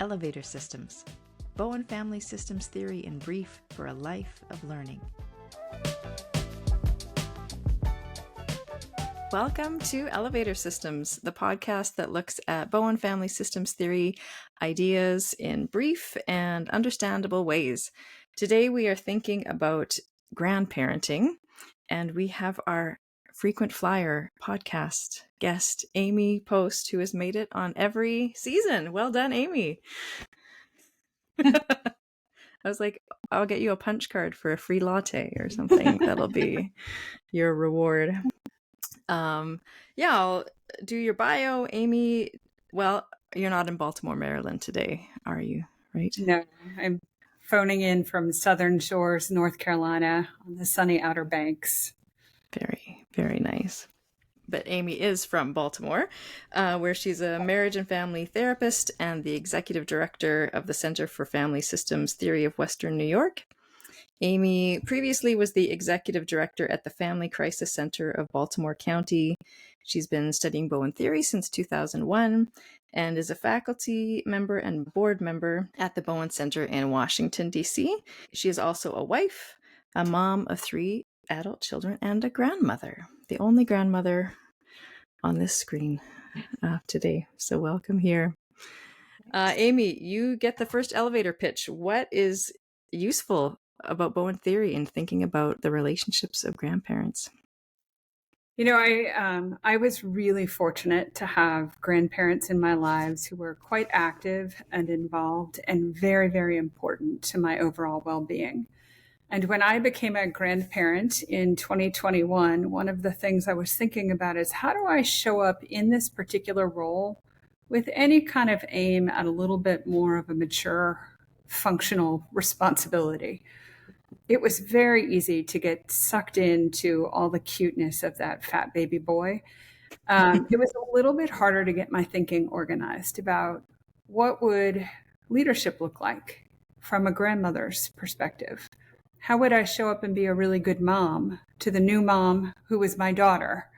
Elevator systems. Bowen family systems theory in brief for a life of learning. Welcome to Elevator Systems, the podcast that looks at Bowen family systems theory ideas in brief and understandable ways. Today we are thinking about grandparenting, and we have our frequent flyer podcast guest, Amie Post, who has made it on every season. Well done, Amie. I was like, I'll get you a punch card for a free latte or something. That'll be your reward. I'll do your bio, Amie. Well, you're not in Baltimore, Maryland today, are you? Right? No, I'm phoning in from Southern Shores, North Carolina, on the sunny Outer Banks. Very, very nice. But Amie is from Baltimore, where she's a marriage and family therapist and the executive director of the Center for Family Systems Theory of Western New York. Amie previously was the executive director at the Family Crisis Center of Baltimore County. She's been studying Bowen Theory since 2001 and is a faculty member and board member at the Bowen Center in Washington, D.C. She is also a wife, a mom of 3 adult children, and a grandmother, the only grandmother on this screen today. So welcome here. Amie, you get the first elevator pitch. What is useful about Bowen Theory in thinking about the relationships of grandparents? You know, I was really fortunate to have grandparents in my lives who were quite active and involved and very, very important to my overall well-being. And when I became a grandparent in 2021, one of the things I was thinking about is how do I show up in this particular role with any kind of aim at a little bit more of a mature, functional responsibility. It was very easy to get sucked into all the cuteness of that fat baby boy. It was a little bit harder to get my thinking organized about what would leadership look like from a grandmother's perspective. How would I show up and be a really good mom to the new mom who was my daughter?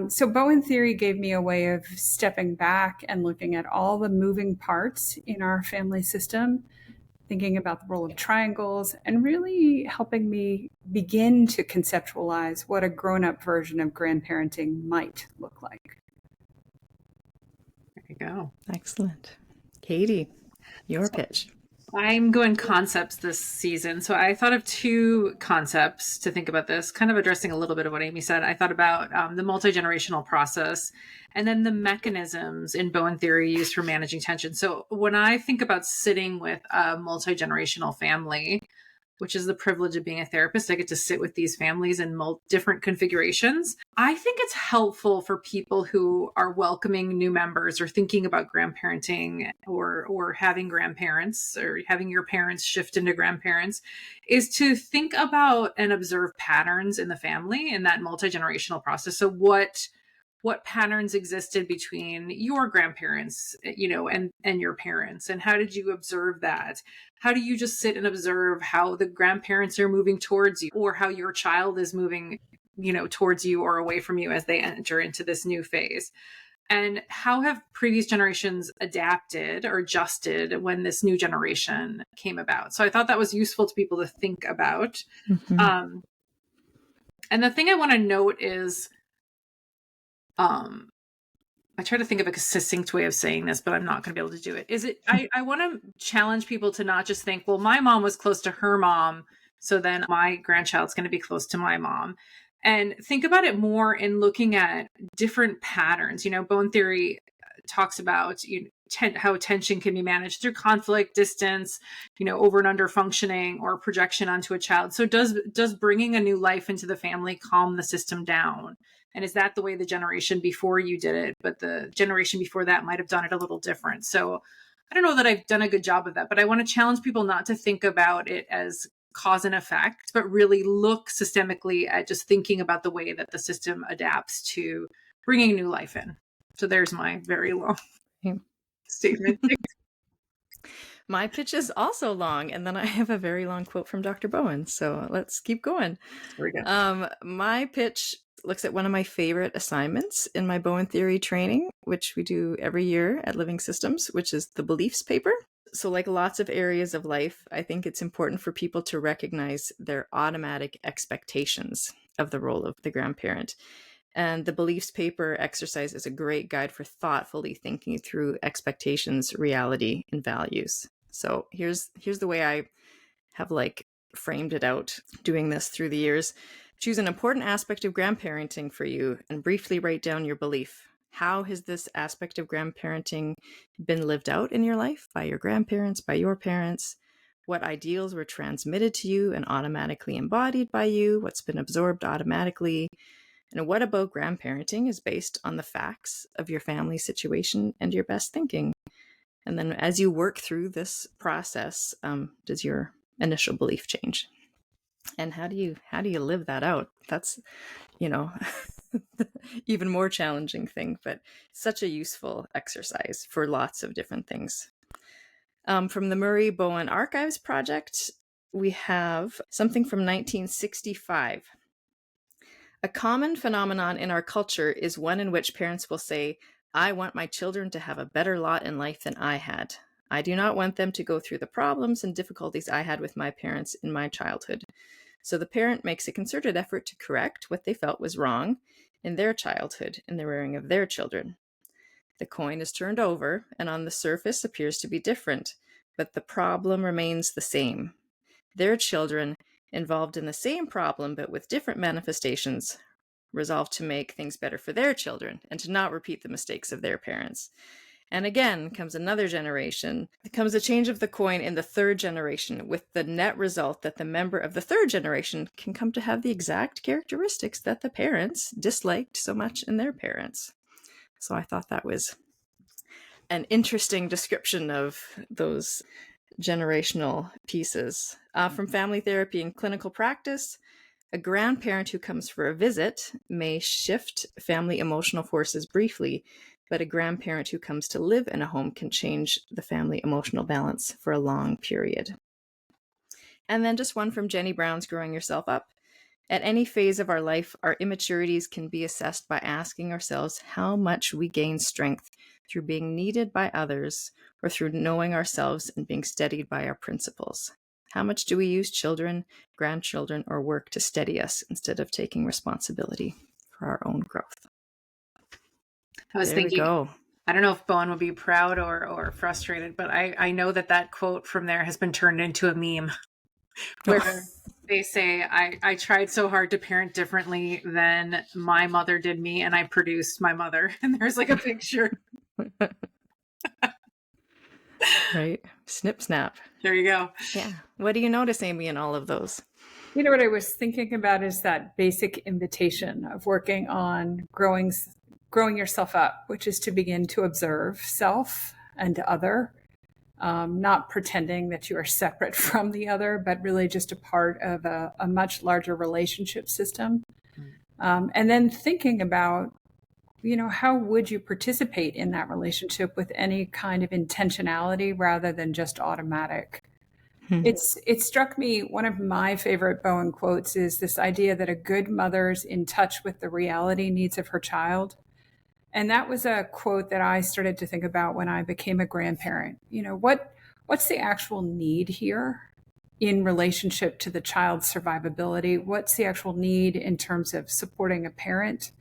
So Bowen Theory gave me a way of stepping back and looking at all the moving parts in our family system, thinking about the role of triangles, and really helping me begin to conceptualize what a grown-up version of grandparenting might look like. There you go. Excellent. Katie, your pitch. I'm going concepts this season. So I thought of 2 concepts to think about this, kind of addressing a little bit of what Amie said. I thought about the multi-generational process and then the mechanisms in Bowen Theory used for managing tension. So when I think about sitting with a multi-generational family, which is the privilege of being a therapist, I get to sit with these families in different configurations. I think it's helpful for people who are welcoming new members or thinking about grandparenting or having grandparents or having your parents shift into grandparents is to think about and observe patterns in the family in that multi-generational process. So what patterns existed between your grandparents, and your parents, and how did you observe that? How do you just sit and observe how the grandparents are moving towards you or how your child is moving, towards you or away from you as they enter into this new phase? And how have previous generations adapted or adjusted when this new generation came about? So I thought that was useful to people to think about. Mm-hmm. And the thing I want to note is, I try to think of a succinct way of saying this, but I'm not going to be able to do it. I want to challenge people to not just think, well, my mom was close to her mom, so then my grandchild's going to be close to my mom. And think about it more in looking at different patterns. Bowen Theory talks about how tension can be managed through conflict, distance, over and under functioning or projection onto a child. So does bringing a new life into the family calm the system down? And is that the way the generation before you did it? But the generation before that might have done it a little different. So I don't know that I've done a good job of that, but I want to challenge people not to think about it as cause and effect, but really look systemically at just thinking about the way that the system adapts to bringing new life in. So there's my very long statement. My pitch is also long, and then I have a very long quote from Dr. Bowen. So let's keep going. Very good. My pitch looks at one of my favorite assignments in my Bowen Theory training, which we do every year at Living Systems, which is the beliefs paper. So like lots of areas of life, I think it's important for people to recognize their automatic expectations of the role of the grandparent. And the beliefs paper exercise is a great guide for thoughtfully thinking through expectations, reality, and values. So here's the way I have like framed it out doing this through the years. Choose an important aspect of grandparenting for you and briefly write down your belief. How has this aspect of grandparenting been lived out in your life by your grandparents, by your parents? What ideals were transmitted to you and automatically embodied by you? What's been absorbed automatically? And what about grandparenting is based on the facts of your family situation and your best thinking? And then as you work through this process, does your initial belief change? And how do you live that out? That's, even more challenging thing, but such a useful exercise for lots of different things. From the Murray Bowen Archives Project, we have something from 1965. A common phenomenon in our culture is one in which parents will say, I want my children to have a better lot in life than I had. I do not want them to go through the problems and difficulties I had with my parents in my childhood. So the parent makes a concerted effort to correct what they felt was wrong in their childhood in the rearing of their children. The coin is turned over and on the surface appears to be different, but the problem remains the same. Their children, involved in the same problem but with different manifestations, resolve to make things better for their children and to not repeat the mistakes of their parents. And again comes another generation. It comes a change of the coin in the third generation, with the net result that the member of the third generation can come to have the exact characteristics that the parents disliked so much in their parents. So I thought that was an interesting description of those generational pieces. From family therapy and clinical practice, a grandparent who comes for a visit may shift family emotional forces briefly, but a grandparent who comes to live in a home can change the family emotional balance for a long period. And then just one from Jenny Brown's Growing Yourself Up. At any phase of our life, our immaturities can be assessed by asking ourselves how much we gain strength through being needed by others or through knowing ourselves and being steadied by our principles. How much do we use children, grandchildren, or work to steady us instead of taking responsibility for our own growth? I was thinking, I don't know if Bowen would be proud or frustrated, but I know that quote from there has been turned into a meme where they say, I tried so hard to parent differently than my mother did me, and I produced my mother. And there's like a picture. Right. Snip, snap. There you go. Yeah. What do you notice, Amie, in all of those? You know, what I was thinking about is that basic invitation of working on growing yourself up, which is to begin to observe self and other, not pretending that you are separate from the other, but really just a part of a much larger relationship system. And then thinking about, how would you participate in that relationship with any kind of intentionality rather than just automatic? It struck me, one of my favorite Bowen quotes is this idea that a good mother's in touch with the reality needs of her child. And that was a quote that I started to think about when I became a grandparent. What's the actual need here in relationship to the child's survivability? What's the actual need in terms of supporting a parent?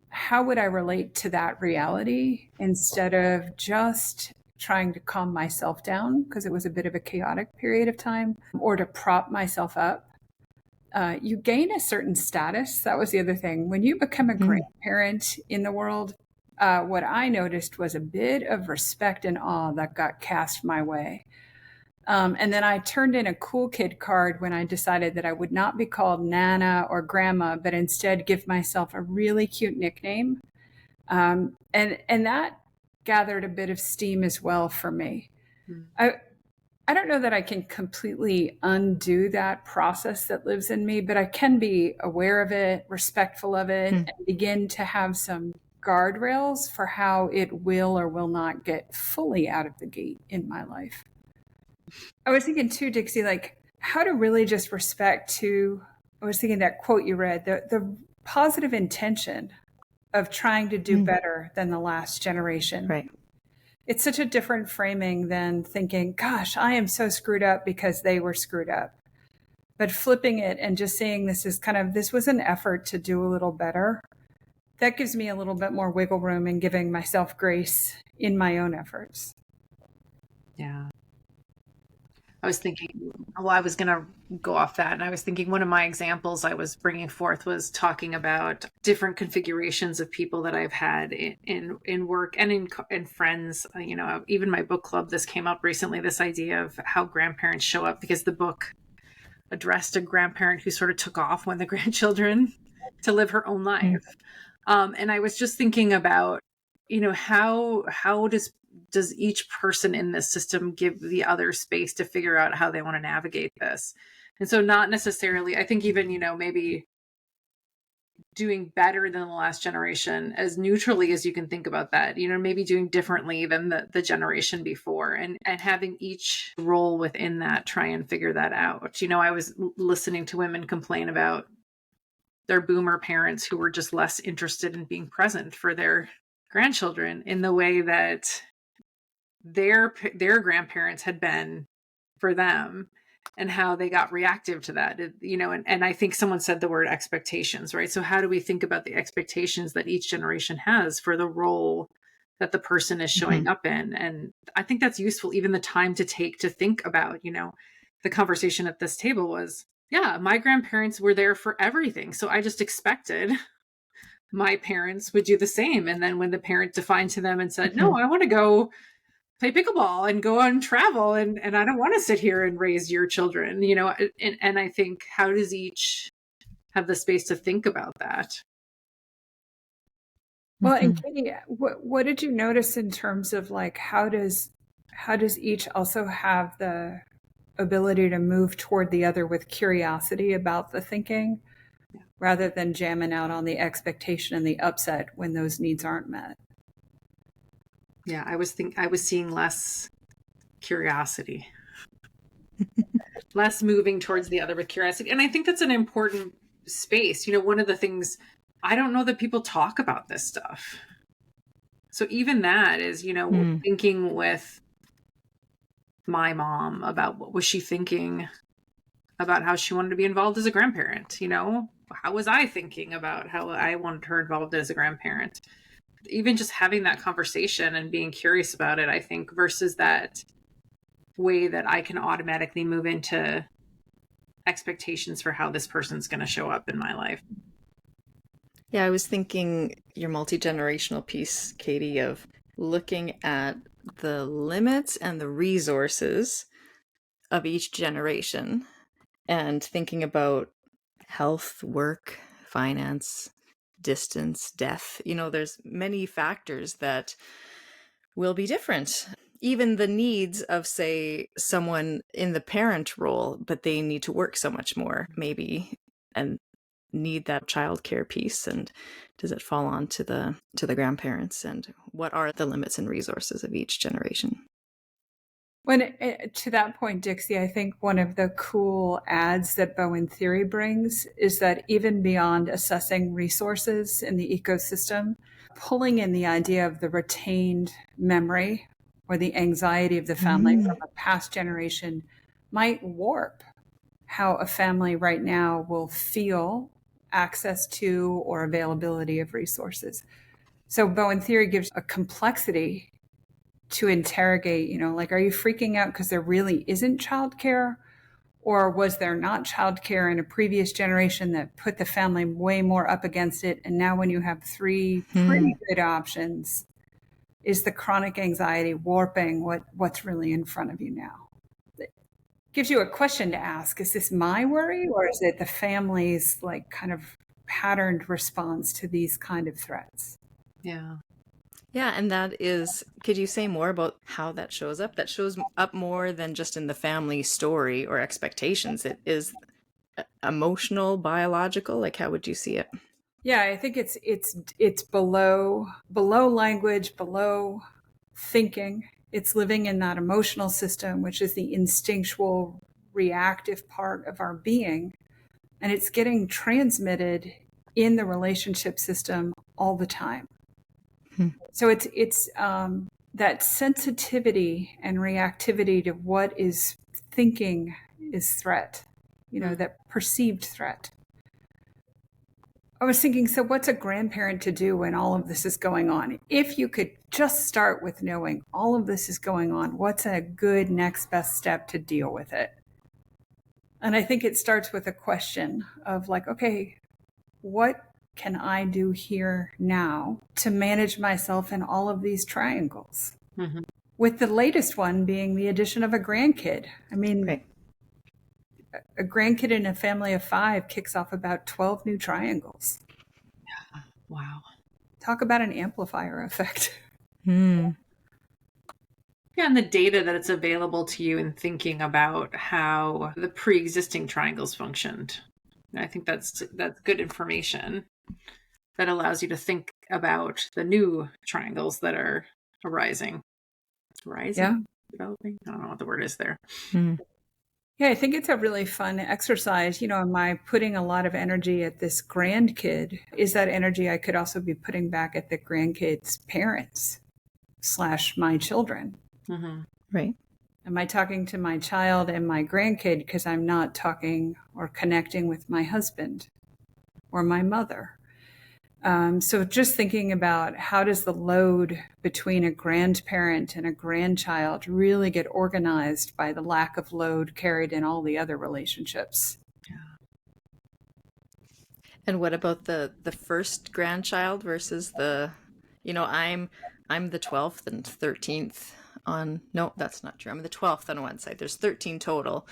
How would I relate to that reality instead of just trying to calm myself down because it was a bit of a chaotic period of time, or to prop myself up? You gain a certain status. That was the other thing. When you become a grandparent in the world, what I noticed was a bit of respect and awe that got cast my way. And then I turned in a cool kid card when I decided that I would not be called Nana or Grandma, but instead give myself a really cute nickname. And that gathered a bit of steam as well for me. I don't know that I can completely undo that process that lives in me, but I can be aware of it, respectful of it, and begin to have some guardrails for how it will or will not get fully out of the gate in my life. I was thinking too, Dixie, like how to really just respect to, I was thinking that quote you read, the positive intention of trying to do better than the last generation. Right. It's such a different framing than thinking, gosh, I am so screwed up because they were screwed up. But flipping it and just seeing this as kind of, this was an effort to do a little better. That gives me a little bit more wiggle room in giving myself grace in my own efforts. Yeah. I was thinking, well, I was going to go off that. And I was thinking one of my examples I was bringing forth was talking about different configurations of people that I've had in work and in friends. You know, even my book club, this came up recently, this idea of how grandparents show up, because the book addressed a grandparent who sort of took off when the grandchildren to live her own life. And I was just thinking about, you know, how does each person in this system give the other space to figure out how they want to navigate this? And so not necessarily, I think even, you know, maybe doing better than the last generation, as neutrally as you can think about that, you know, maybe doing differently than the generation before, and having each role within that try and figure that out. You know, I was listening to women complain about their boomer parents who were just less interested in being present for their grandchildren in the way that their grandparents had been for them, and how they got reactive to that, you know, and I think someone said the word expectations, right? So how do we think about the expectations that each generation has for the role that the person is showing up in? And I think that's useful, even the time to take to think about, you know, the conversation at this table was, yeah, my grandparents were there for everything. So I just expected my parents would do the same. And then when the parent defined to them and said, no, I want to go play pickleball and go on travel, and I don't want to sit here and raise your children, you know, and I think, how does each have the space to think about that? Well, and Katie, what did you notice in terms of like, how does each also have the ability to move toward the other with curiosity about the thinking, rather than jamming out on the expectation and the upset when those needs aren't met? Yeah, I was seeing less curiosity, less moving towards the other with curiosity. And I think that's an important space. You know, one of the things, I don't know that people talk about this stuff. So even that is, you know, thinking with my mom about what was she thinking about how she wanted to be involved as a grandparent. You know, how was I thinking about how I wanted her involved as a grandparent? Even just having that conversation and being curious about it, I think, versus that way that I can automatically move into expectations for how this person's going to show up in my life. Yeah, I was thinking your multi-generational piece, Katie, of looking at the limits and the resources of each generation and thinking about health, work, finance, distance, death. You know, there's many factors that will be different. Even the needs of, say, someone in the parent role, but they need to work so much more, maybe, and need that childcare piece. And does it fall on to the grandparents? And what are the limits and resources of each generation? To that point, Dixie, I think one of the cool adds that Bowen Theory brings is that even beyond assessing resources in the ecosystem, pulling in the idea of the retained memory or the anxiety of the family from a past generation might warp how a family right now will feel access to or availability of resources. So Bowen Theory gives a complexity to interrogate, you know, like, are you freaking out because there really isn't childcare? Or was there not childcare in a previous generation that put the family way more up against it? And now when you have three pretty good options, is the chronic anxiety warping what's really in front of you now? It gives you a question to ask. Is this my worry, or is it the family's like kind of patterned response to these kind of threats? Yeah. Yeah, and that is, could you say more about how that shows up? That shows up more than just in the family story or expectations. It is emotional, biological. Like, how would you see it? Yeah, I think it's below language, below thinking. It's living in that emotional system, which is the instinctual, reactive part of our being. And it's getting transmitted in the relationship system all the time. Hmm. So it's that sensitivity and reactivity to what is thinking is threat, that perceived threat. I was thinking, so what's a grandparent to do when all of this is going on? If you could just start with knowing all of this is going on, what's a good next best step to deal with it? And I think it starts with a question of like, okay, what can I do here now to manage myself in all of these triangles? Mm-hmm. With the latest one being the addition of a grandkid. I mean, Right. a grandkid in a family of 5 kicks off about 12 new triangles. Wow. Talk about an amplifier effect. Hmm. Yeah, and the data that it's available to you in thinking about how the pre-existing triangles functioned. I think that's good information that allows you to think about the new triangles that are arising. Yeah. Developing? I don't know what the word is there. Hmm. Yeah, I think it's a really fun exercise. Am I putting a lot of energy at this grandkid? Is that energy I could also be putting back at the grandkid's parents / my children? Mm-hmm. Right. Am I talking to my child and my grandkid because I'm not talking or connecting with my husband or my mother? So just thinking about how does the load between a grandparent and a grandchild really get organized by the lack of load carried in all the other relationships? And what about the first grandchild versus the, I'm the 12th and 13th on, no, that's not true. I'm the 12th on one side. There's 13 total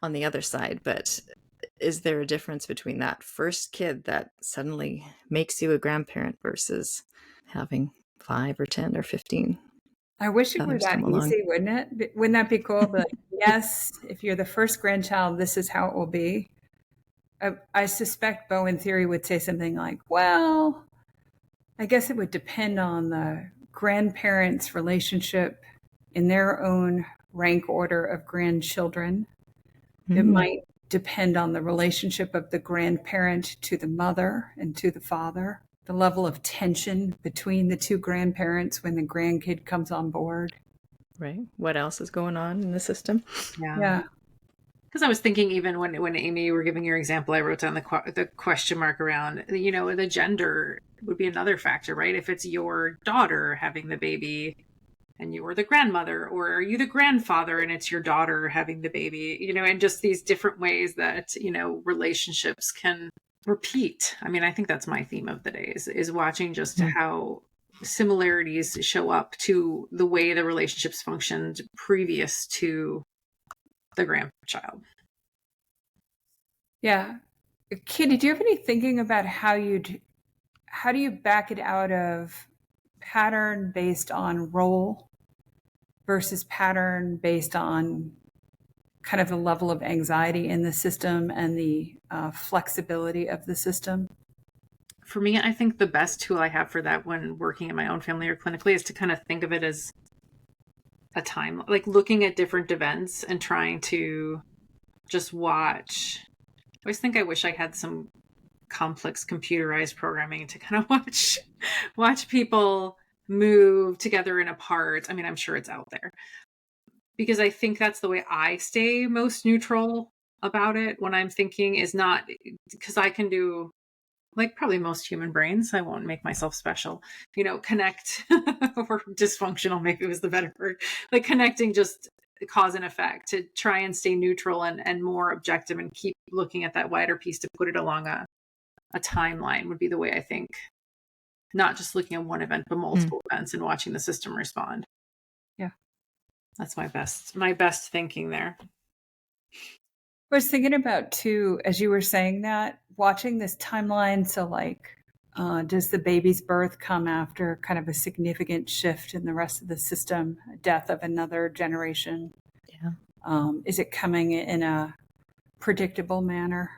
on the other side, but is there a difference between that first kid that suddenly makes you a grandparent versus having 5 or 10 or 15 I wish it were others that come along? easy, wouldn't it? Wouldn't that be cool? But yes, if you're the first grandchild, this is how it will be. I suspect Bowen Theory would say something like, well, I guess it would depend on the grandparents' relationship in their own rank order of grandchildren. It might depend on the relationship of the grandparent to the mother and to the father, the level of tension between the two grandparents when the grandkid comes on board. Right. What else is going on in the system? Yeah. Because I was thinking, even when Amy, you were giving your example, I wrote down the question mark around, the gender would be another factor, right? If it's your daughter having the baby and you are the grandmother, or are you the grandfather and it's your daughter having the baby, and just these different ways that, relationships can repeat. I mean, I think that's my theme of the day is watching just how similarities show up to the way the relationships functioned previous to the grandchild. Yeah. Kitty, do you have any thinking about how do you back it out of pattern based on role versus pattern based on kind of the level of anxiety in the system and the flexibility of the system? For me, I think the best tool I have for that when working in my own family or clinically is to kind of think of it as a time, like looking at different events and trying to just watch. I always think I wish I had some complex computerized programming to kind of watch people move together and apart. I mean, I'm sure it's out there, because I think that's the way I stay most neutral about it when I'm thinking, is not because I can do, like probably most human brains, I won't make myself special, connect or dysfunctional, maybe was the better word, like connecting just cause and effect, to try and stay neutral and more objective and keep looking at that wider piece to put it along a timeline would be the way I think, not just looking at one event, but multiple events and watching the system respond. Yeah. That's my best thinking there. I was thinking about too, as you were saying that, watching this timeline. So like, does the baby's birth come after kind of a significant shift in the rest of the system, death of another generation? Yeah. Is it coming in a predictable manner?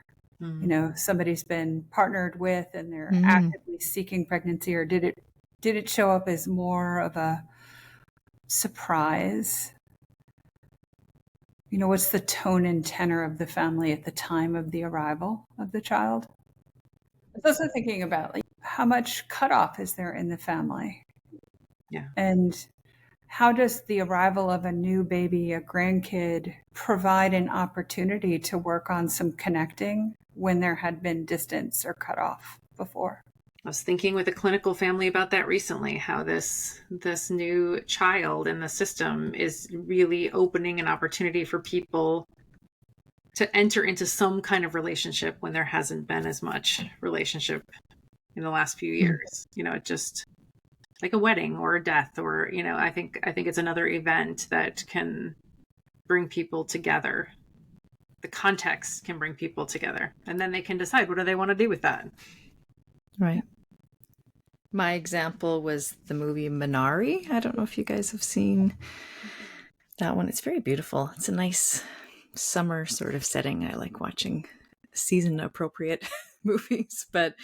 Somebody's been partnered with and they're actively seeking pregnancy, or did it show up as more of a surprise? What's the tone and tenor of the family at the time of the arrival of the child? was also thinking about like how much cutoff is there in the family? Yeah. And how does the arrival of a new baby, a grandkid, provide an opportunity to work on some connecting when there had been distance or cutoff before? I was thinking with a clinical family about that recently, how this new child in the system is really opening an opportunity for people to enter into some kind of relationship when there hasn't been as much relationship in the last few years. It just like a wedding or a death or, I think it's another event that can bring people together. The context can bring people together, and then they can decide what do they want to do with that. Right. My example was the movie Minari. I don't know if you guys have seen that one. It's very beautiful. It's a nice summer sort of setting. I like watching season appropriate movies, but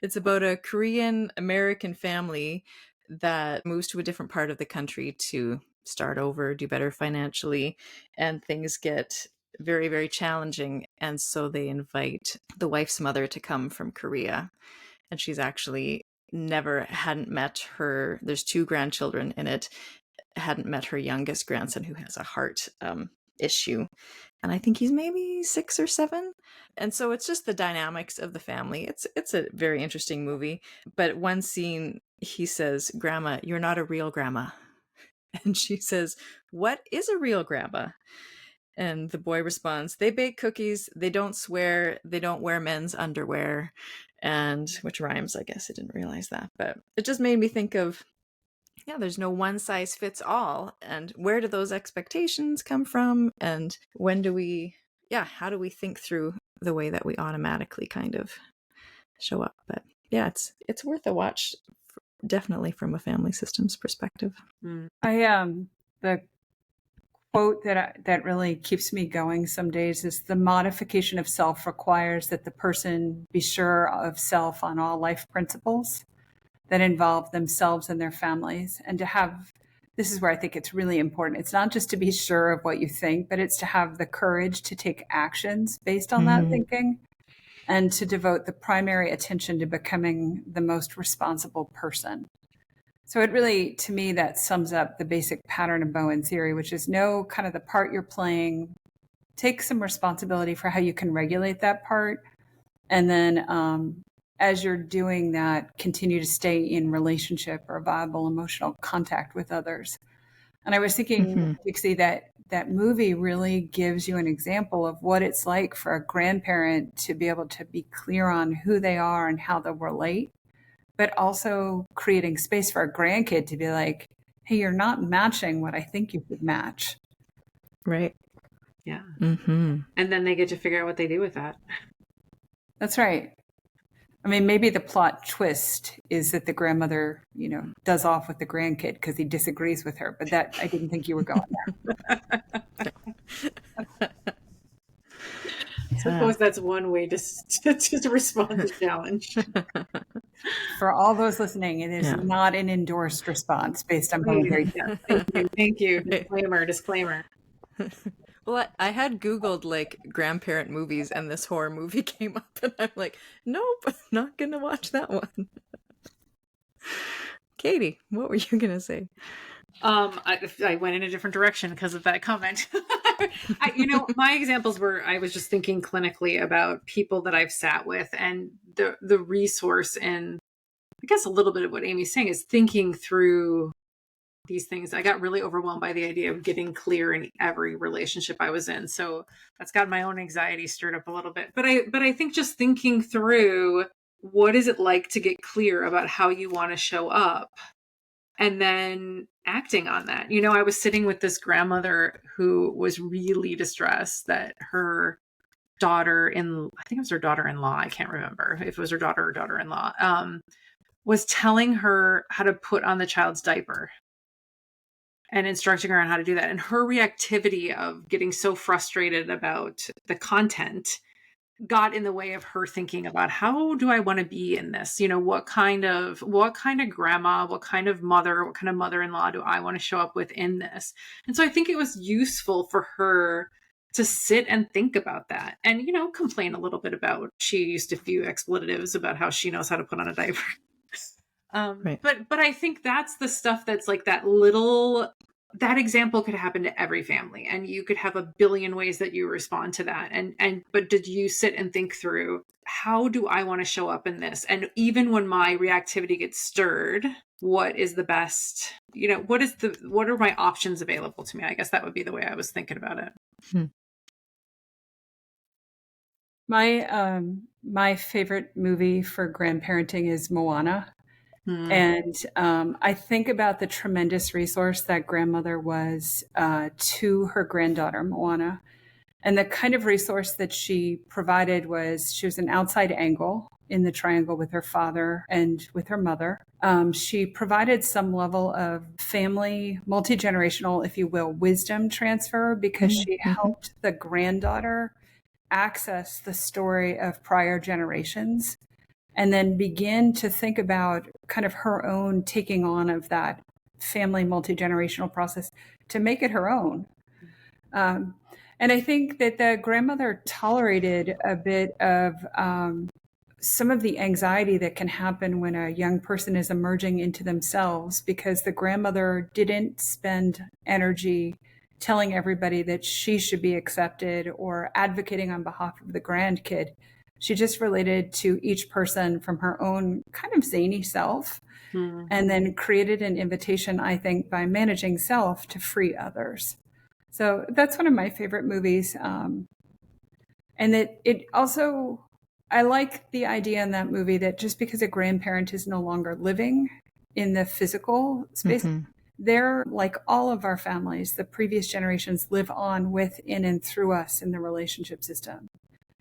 it's about a Korean American family that moves to a different part of the country to start over, do better financially, and things get very, very challenging. And so they invite the wife's mother to come from Korea. And she's actually hadn't met her, there's 2 grandchildren in it, hadn't met her youngest grandson who has a heart issue. And I think he's maybe 6 or 7. And so it's just the dynamics of the family. It's a very interesting movie. But one scene, he says, "Grandma, you're not a real grandma." And she says, "What is a real grandma?" And the boy responds, "They bake cookies, they don't swear, they don't wear men's underwear." And which rhymes, I guess. I didn't realize that. But it just made me think of, there's no one size fits all. And where do those expectations come from? And when do we, how do we think through the way that we automatically kind of show up? But yeah, it's worth a watch, definitely from a family systems perspective. The quote that really keeps me going some days is the modification of self requires that the person be sure of self on all life principles that involve themselves and their families. And to have, this is where I think it's really important. It's not just to be sure of what you think, but it's to have the courage to take actions based on that thinking and to devote the primary attention to becoming the most responsible person. So it really, to me, that sums up the basic pattern of Bowen Theory, which is know kind of the part you're playing, take some responsibility for how you can regulate that part. And then as you're doing that, continue to stay in relationship or viable emotional contact with others. And I was thinking, Dixie, that movie really gives you an example of what it's like for a grandparent to be able to be clear on who they are and how they'll relate, but also creating space for a grandkid to be like, hey, you're not matching what I think you should match. Right. Yeah. And then they get to figure out what they do with that. That's right. I mean, maybe the plot twist is that the grandmother, does off with the grandkid because he disagrees with her. But that, I didn't think you were going there. Suppose that's one way to respond to challenge. For all those listening, it is not an endorsed response based on Bowen Theory. Thank you. Disclaimer. Well, I had Googled like grandparent movies and this horror movie came up and I'm like, nope, not gonna watch that one. Katie, what were you gonna say? I went in a different direction because of that comment. My examples were, I was just thinking clinically about people that I've sat with and the resource, and I guess a little bit of what Amy's saying is thinking through these things. I got really overwhelmed by the idea of getting clear in every relationship I was in. So that's got my own anxiety stirred up a little bit. But I think just thinking through what is it like to get clear about how you want to show up and then acting on that. I was sitting with this grandmother who was really distressed that her I think it was her daughter-in-law, I can't remember if it was her daughter or daughter-in-law, was telling her how to put on the child's diaper and instructing her on how to do that. And her reactivity of getting so frustrated about the content got in the way of her thinking about how do I want to be in this? What kind of grandma, what kind of mother, what kind of mother-in-law do I want to show up with in this? And so I think it was useful for her to sit and think about that and, complain a little bit about she used a few expletives about how she knows how to put on a diaper. Right. But I think that's the stuff that's like that example could happen to every family, and you could have a billion ways that you respond to that. But did you sit and think through, how do I want to show up in this? And even when my reactivity gets stirred, what is the best, what are my options available to me? I guess that would be the way I was thinking about it. My favorite movie for grandparenting is Moana. And I think about the tremendous resource that grandmother was to her granddaughter, Moana. And the kind of resource that she provided was, she was an outside angle in the triangle with her father and with her mother. She provided some level of family, multi-generational, if you will, wisdom transfer, because she helped the granddaughter access the story of prior generations and then begin to think about kind of her own taking on of that family multi-generational process to make it her own. And I think that the grandmother tolerated a bit of some of the anxiety that can happen when a young person is emerging into themselves, because the grandmother didn't spend energy telling everybody that she should be accepted or advocating on behalf of the grandkid. She just related to each person from her own kind of zany self, and then created an invitation, I think, by managing self to free others. So that's one of my favorite movies. And it also, I like the idea in that movie that just because a grandparent is no longer living in the physical space, they're like all of our families, the previous generations live on within and through us in the relationship system.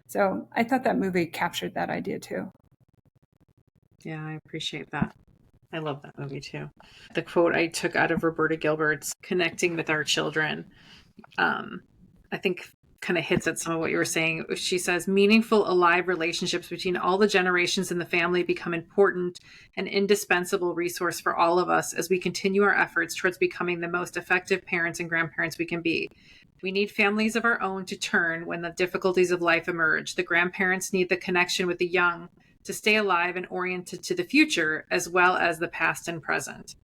So I thought that movie captured that idea too. Yeah, I appreciate that. I love that movie too. The quote I took out of Roberta Gilbert's Connecting with Our Children, I think kind of hits at some of what you were saying. She says, meaningful, alive relationships between all the generations in the family become important and indispensable resource for all of us as we continue our efforts towards becoming the most effective parents and grandparents we can be. We need families of our own to turn when the difficulties of life emerge. The grandparents need the connection with the young to stay alive and oriented to the future, as well as the past and present.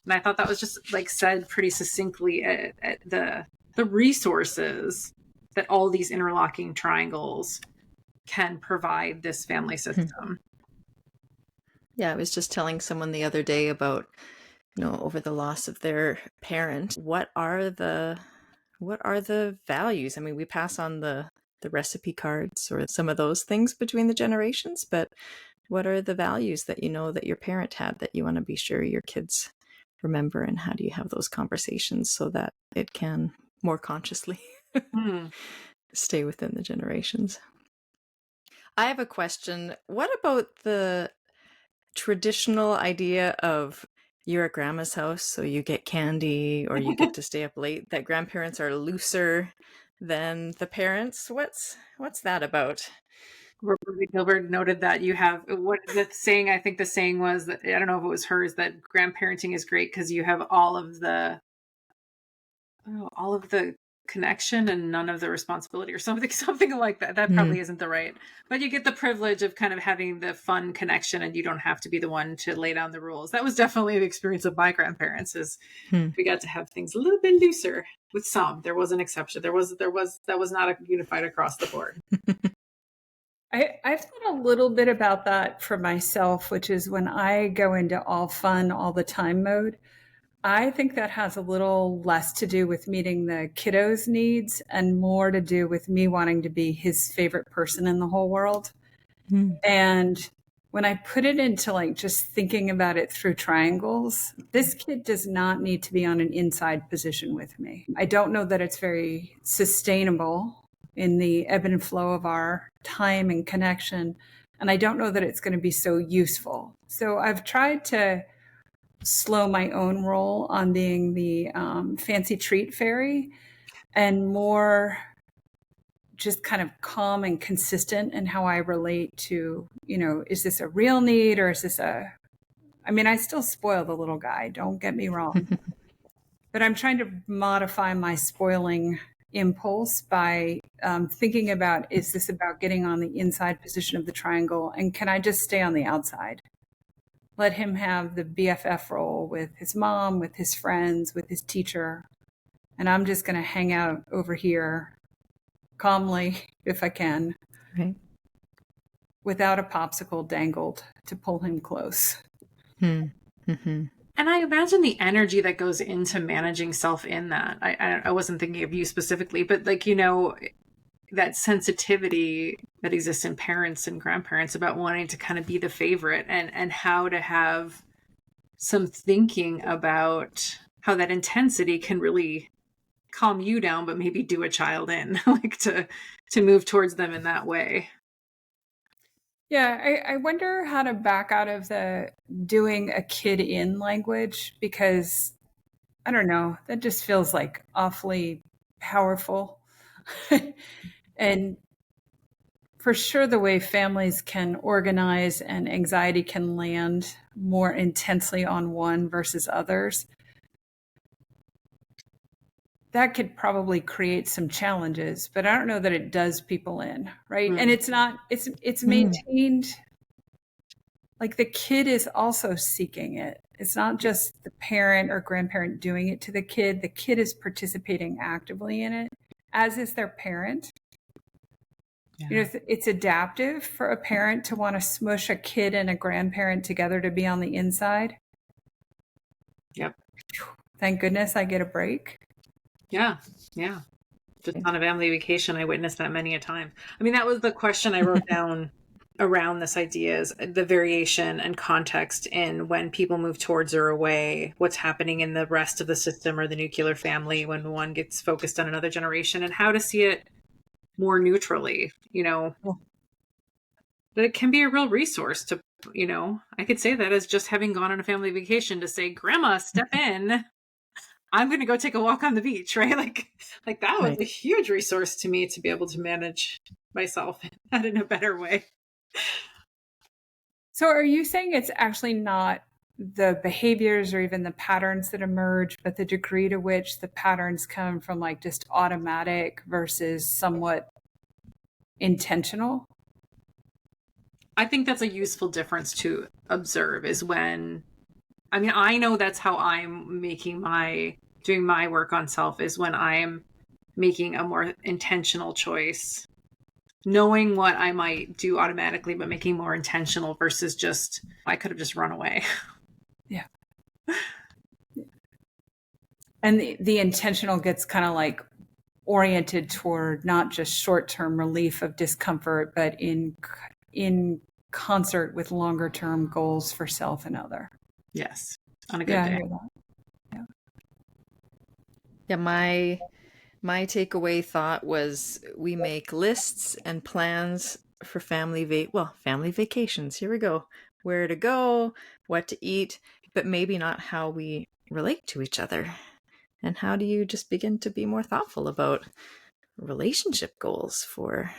And I thought that was just like said pretty succinctly at the resources that all these interlocking triangles can provide this family system. Yeah, I was just telling someone the other day about, over the loss of their parent, what are the values? I mean, we pass on the recipe cards or some of those things between the generations, but what are the values that that your parent had that you want to be sure your kids remember, and how do you have those conversations so that it can more consciously stay within the generations? I have a question. What about the traditional idea of you're at grandma's house, so you get candy or you get to stay up late, that grandparents are looser than the parents? What's that about? Roberta Gilbert noted that you have what the saying, I think the saying was that, I don't know if it was hers, that grandparenting is great because you have all of the connection and none of the responsibility, or something like that. That probably isn't the right, but you get the privilege of kind of having the fun connection and you don't have to be the one to lay down the rules. That was definitely the experience of my grandparents, is we got to have things a little bit looser with some. There was an exception. That was not unified across the board. I've thought a little bit about that for myself, which is when I go into all fun all the time mode, I think that has a little less to do with meeting the kiddos' needs and more to do with me wanting to be his favorite person in the whole world. And when I put it into like just thinking about it through triangles, this kid does not need to be on an inside position with me. I don't know that it's very sustainable in the ebb and flow of our time and connection. And I don't know that it's going to be so useful. So I've tried to slow my own roll on being the fancy treat fairy and more just kind of calm and consistent in how I relate to, is this a real need or is this I still spoil the little guy, don't get me wrong, but I'm trying to modify my spoiling impulse by thinking about, is this about getting on the inside position of the triangle? And can I just stay on the outside? Let him have the BFF role with his mom, with his friends, with his teacher. And I'm just going to hang out over here calmly, if I can, Right. without a popsicle dangled to pull him close. Mm-hmm. And I imagine the energy that goes into managing self in that. I wasn't thinking of you specifically, but like, you know, that sensitivity that exists in parents and grandparents about wanting to kind of be the favorite, and how to have some thinking about how that intensity can really calm you down, but maybe do a child in, like to move towards them in that way. Yeah, I wonder how to back out of the doing a kid in language, because I don't know, that just feels like awfully powerful. And for sure, the way families can organize and anxiety can land more intensely on one versus others, that could probably create some challenges, but I don't know that it does people in, right? And it's not, it's maintained, like the kid is also seeking it. It's not just the parent or grandparent doing it to the kid. The kid is participating actively in it, as is their parent. Yeah. You know, it's adaptive for a parent to want to smush a kid and a grandparent together to be on the inside. Yep. Thank goodness I get a break. Yeah. Yeah. Just on a family vacation, I witnessed that many a time. I mean, that was the question I wrote down around this idea, is the variation and context in when people move towards or away, what's happening in the rest of the system or the nuclear family when one gets focused on another generation, and how to see it more neutrally, you know, that it can be a real resource to, you know, I could say that as just having gone on a family vacation to say, Grandma, step in. I'm going to go take a walk on the beach, right? Like that was a huge resource to me to be able to manage myself in a better way. So are you saying it's actually not the behaviors or even the patterns that emerge, but the degree to which the patterns come from like just automatic versus somewhat intentional? I think that's a useful difference to observe, is when, I mean, I know that's how I'm doing my work on self, is when I'm making a more intentional choice, knowing what I might do automatically, but making more intentional versus just, I could have just run away. Yeah. And the intentional gets kind of like oriented toward not just short-term relief of discomfort, but in concert with longer-term goals for self and other. Yes. On a good Yeah, day. I hear that. Yeah, my takeaway thought was we make lists and plans for family vacations. Here we go. Where to go, what to eat, but maybe not how we relate to each other. And how do you just begin to be more thoughtful about relationship goals for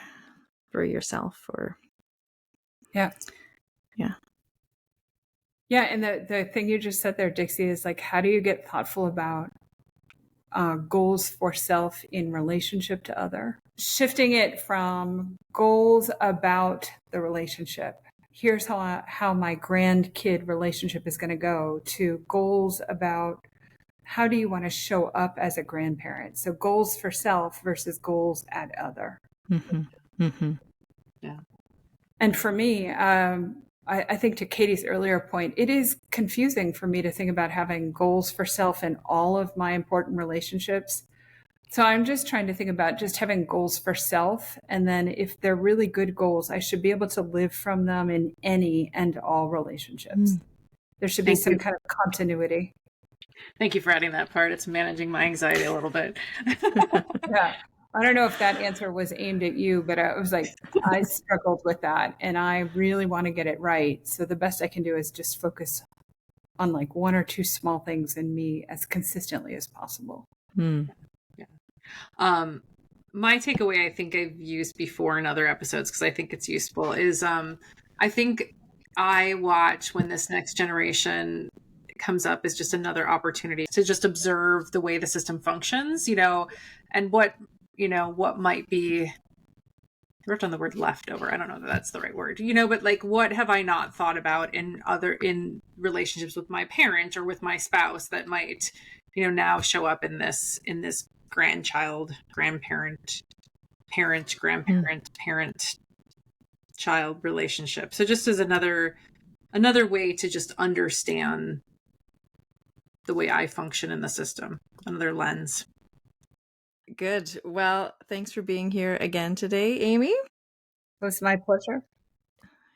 yourself? Or Yeah. And the thing you just said there, Dixie, is like, how do you get thoughtful about goals for self in relationship to other? Shifting it from goals about the relationship, here's how my grandkid relationship is going to go, to goals about how do you want to show up as a grandparent? So goals for self versus goals at other. Yeah. And for me, I think to Katie's earlier point, it is confusing for me to think about having goals for self in all of my important relationships. So I'm just trying to think about just having goals for self. And then if they're really good goals, I should be able to live from them in any and all relationships. There should be some kind of continuity. Thank you for adding that part. It's managing my anxiety a little bit. Yeah. I don't know if that answer was aimed at you, but I was like, I struggled with that and I really want to get it right. So the best I can do is just focus on like one or two small things in me as consistently as possible. Yeah. My takeaway, I think I've used before in other episodes because I think it's useful, is I think I watch when this next generation comes up is just another opportunity to just observe the way the system functions, you know, and what what might be, I wrote on the word leftover. I don't know that that's the right word, but like, what have I not thought about in relationships with my parent or with my spouse that might, now show up in this grandchild, grandparent, parent, grandparent, parent, child relationship. So just as another way to just understand the way I function in the system, another lens. Good. Well, thanks for being here again today, Amie. It was my pleasure.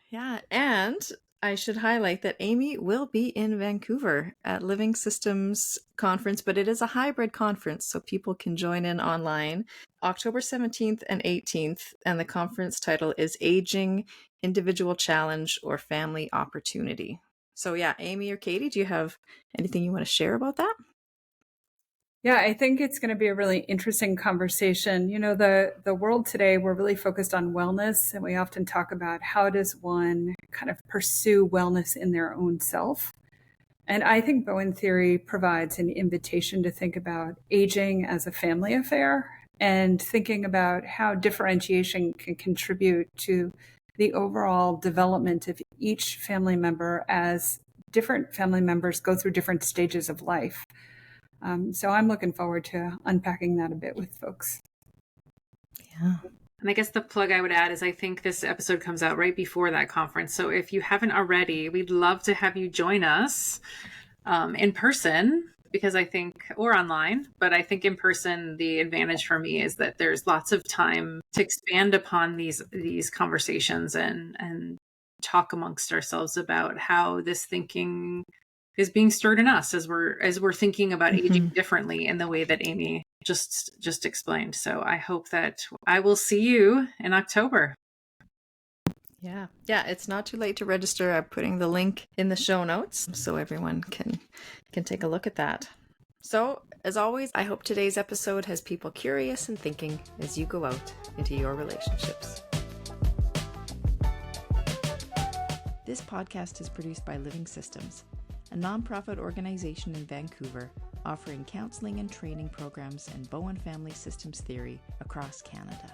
Yeah, and I should highlight that Amie will be in Vancouver at Living Systems Conference, but it is a hybrid conference, so people can join in online October 17th and 18th, and the conference title is Aging, Individual Challenge, or Family Opportunity. So yeah, Amie or Katie, do you have anything you want to share about that? Yeah, I think it's going to be a really interesting conversation. The world today, we're really focused on wellness, and we often talk about how does one kind of pursue wellness in their own self. And I think Bowen Theory provides an invitation to think about aging as a family affair and thinking about how differentiation can contribute to the overall development of each family member as different family members go through different stages of life. So I'm looking forward to unpacking that a bit with folks. Yeah. And I guess the plug I would add is I think this episode comes out right before that conference. So if you haven't already, we'd love to have you join us in person, because I think, or online, but I think in person, the advantage for me is that there's lots of time to expand upon these conversations and talk amongst ourselves about how this thinking is being stirred in us as we're thinking about aging differently in the way that Amie just explained. So I hope that I will see you in October. Yeah, it's not too late to register. I'm putting the link in the show notes so everyone can take a look at that. So, as always, I hope today's episode has people curious and thinking as you go out into your relationships. This podcast is produced by Living Systems, a nonprofit organization in Vancouver offering counseling and training programs in Bowen family systems theory across Canada.